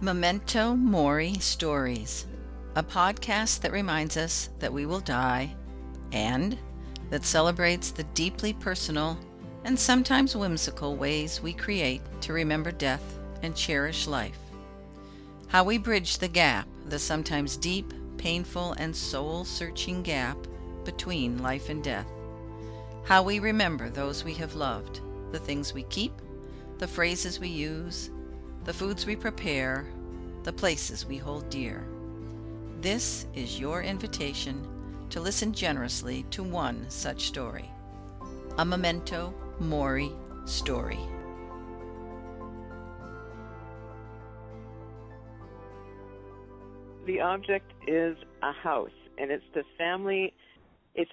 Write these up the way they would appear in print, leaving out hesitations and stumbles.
Memento Mori Stories, a podcast that reminds us that we will die and that celebrates the deeply personal and sometimes whimsical ways we create to remember death and cherish life. How we bridge the gap, the sometimes deep, painful, and soul-searching gap between life and death. How we remember those we have loved, the things we keep, the phrases we use, the foods we prepare, the places we hold dear. This is your invitation to listen generously to one such story. A Memento Mori story. The object is a house, and it's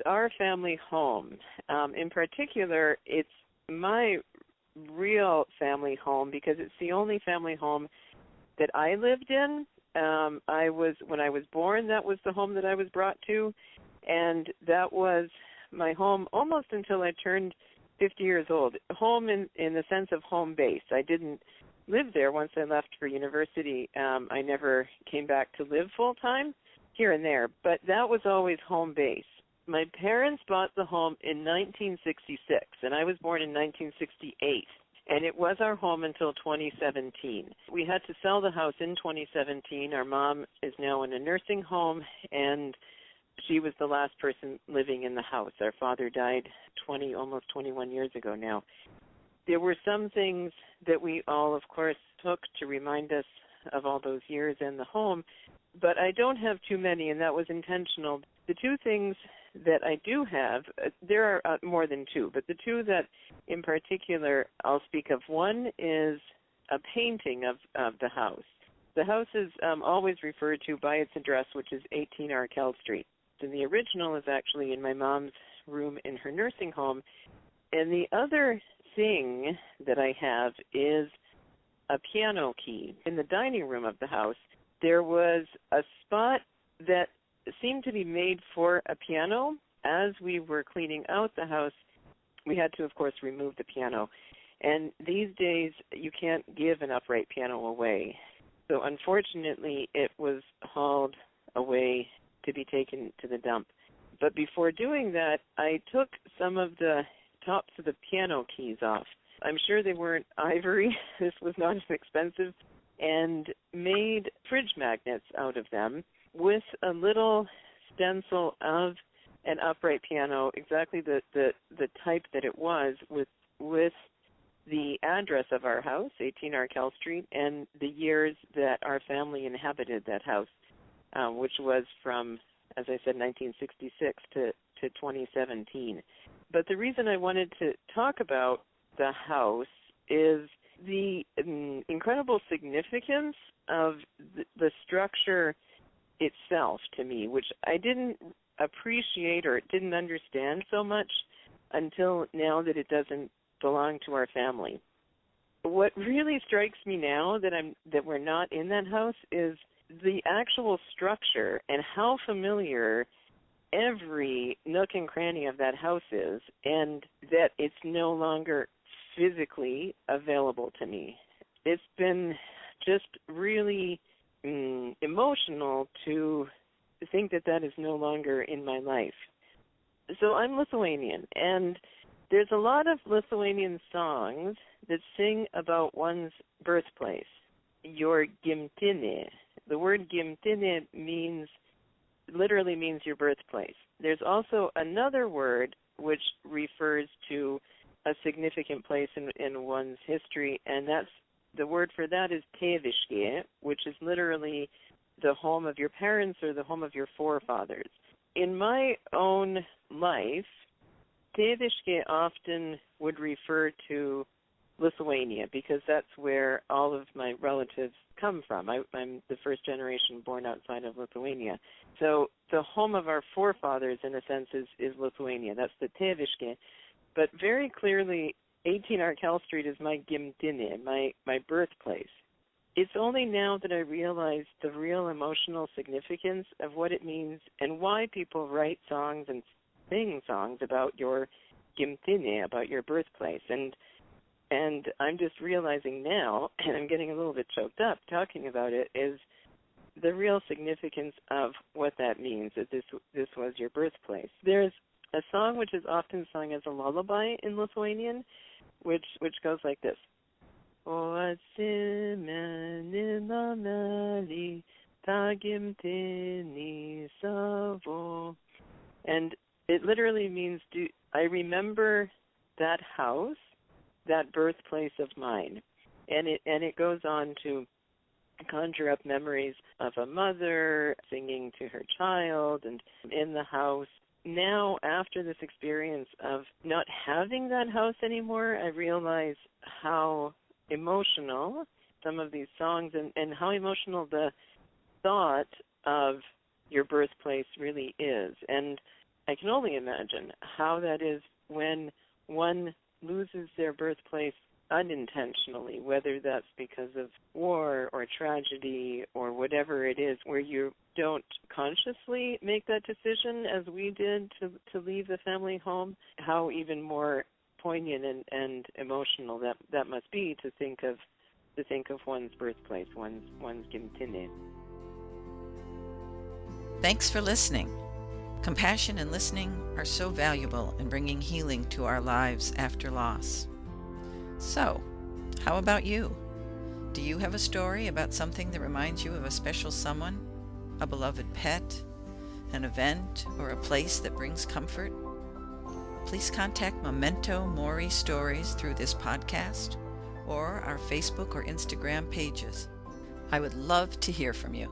our family home. In particular, it's my real family home because it's the only family home that I lived in. When I was born, that was the home that I was brought to, and that was my home almost until I turned 50 years old. Home in the sense of home base. I didn't live there once I left for university. I never came back to live full time, here and there, but that was always home base. My parents bought the home in 1966, and I was born in 1968, and it was our home until 2017. We had to sell the house in 2017. Our mom is now in a nursing home, and she was the last person living in the house. Our father died almost 21 years ago now. There were some things that we all, of course, took to remind us of all those years in the home, but I don't have too many, and that was intentional. The two things that I do have, there are more than two, but the two that in particular I'll speak of. One is a painting of the house. The house is always referred to by its address, which is 18 Arkell St. And the original is actually in my mom's room in her nursing home. And the other thing that I have is a piano key. In the dining room of the house, there was a spot that seemed to be made for a piano. As we were cleaning out the house, we had to, of course, remove the piano. And these days, you can't give an upright piano away. So unfortunately, it was hauled away to be taken to the dump. But before doing that, I took some of the tops of the piano keys off. I'm sure they weren't ivory. This was not as expensive. And made fridge magnets out of them with a little stencil of an upright piano, exactly the type that it was, with the address of our house, 18 Arkell St, and the years that our family inhabited that house, which was from, as I said, 1966 to 2017. But the reason I wanted to talk about the house is the incredible significance of the structure itself to me, which I didn't appreciate or didn't understand so much until now that it doesn't belong to our family. What really strikes me now that we're not in that house is the actual structure and how familiar every nook and cranny of that house is, and that it's no longer physically available to me. It's been just really emotional to think that is no longer in my life. So I'm Lithuanian, and there's a lot of Lithuanian songs that sing about one's birthplace, your gimtinė. The word gimtinė literally means your birthplace. There's also another word which refers to a significant place in one's history, and the word for that is tėviškė, which is literally the home of your parents or the home of your forefathers. In my own life, tėviškė often would refer to Lithuania because that's where all of my relatives come from. I'm the first generation born outside of Lithuania. So the home of our forefathers, in a sense, is Lithuania. That's the tėviškė. But very clearly, 18 Arkell St is my gimtinė, my birthplace. It's only now that I realize the real emotional significance of what it means and why people write songs and sing songs about your gimtinė, about your birthplace. And And I'm just realizing now, and I'm getting a little bit choked up talking about it, is the real significance of what that means, that this was your birthplace. There's a song which is often sung as a lullaby in Lithuanian, which goes like this. O atsimeni nameli tą gimtinį savo. And it literally means, I remember that house, that birthplace of mine. And it goes on to conjure up memories of a mother singing to her child and in the house. Now, after this experience of not having that house anymore, I realize how emotional some of these songs and how emotional the thought of your birthplace really is. And I can only imagine how that is when one loses their birthplace unintentionally, whether that's because of war or tragedy or whatever it is, where you don't consciously make that decision as we did to leave the family home, how even more poignant and emotional that must be to think of one's birthplace, one's gimtinė. Thanks for listening. Compassion and listening are so valuable in bringing healing to our lives after loss. So, how about you? Do you have a story about something that reminds you of a special someone, a beloved pet, an event, or a place that brings comfort? Please contact Memento Mori Stories through this podcast or our Facebook or Instagram pages. I would love to hear from you.